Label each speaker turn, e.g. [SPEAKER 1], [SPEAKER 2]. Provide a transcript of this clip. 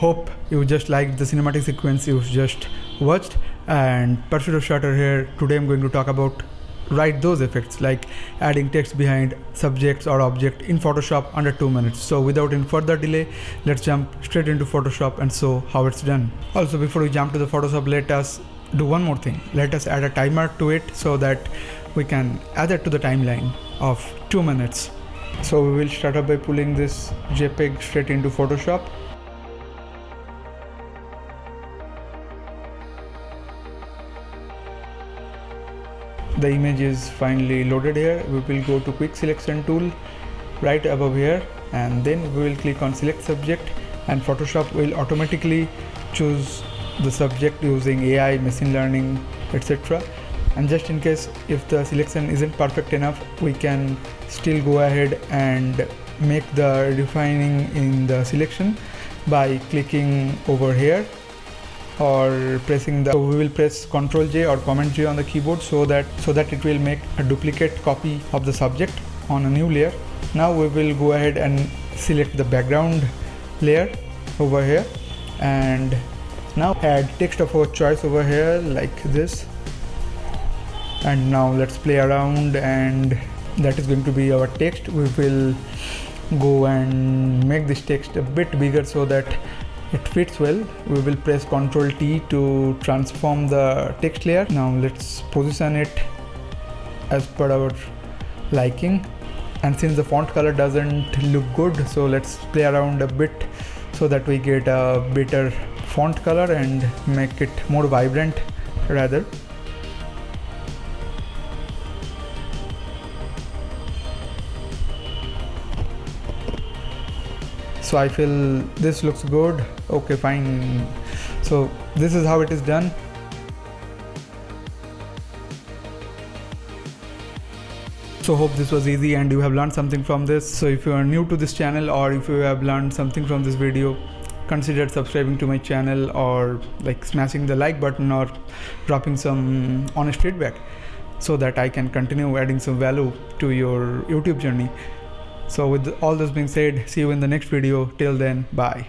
[SPEAKER 1] hope you just liked the cinematic sequence you've just watched. And Pursuit of Shutter here. Today I'm going to talk about write those effects, like adding text behind subjects or object in Photoshop under 2 minutes. So without any further delay, let's jump straight into Photoshop and show how it's done. Also, before we jump to the Photoshop, let us do one more thing. Let us add a timer to it so that we can add it to the timeline of 2 minutes. So we will start up by pulling this JPEG straight into Photoshop. The image is finally loaded here. We will go to quick selection tool right above here, and then we will click on select subject, and Photoshop will automatically choose the subject using AI, machine learning, etc. And just in case if the selection isn't perfect enough, we can still go ahead and make the refining in the selection by clicking over here or pressing the, so we will press Ctrl J or Command J on the keyboard so that it will make a duplicate copy of the subject on a new layer. Now we will go ahead and select the background layer over here, and now add text of our choice over here like this. And now let's play around, and that is going to be our text. We will go and make this text a bit bigger so that it fits well. We will press Ctrl T to transform the text layer. Now let's position it as per our liking, and since the font color doesn't look good, so let's play around a bit so that we get a better font color and make it more vibrant rather. So I feel this looks good. Okay, fine. So this is how it is done. So hope this was easy and you have learned something from this. So if you are new to this channel, or if you have learned something from this video, consider subscribing to my channel, or like smashing the like button, or dropping some honest feedback so that I can continue adding some value to your YouTube journey. So with all this being said, see you in the next video. Till then, bye.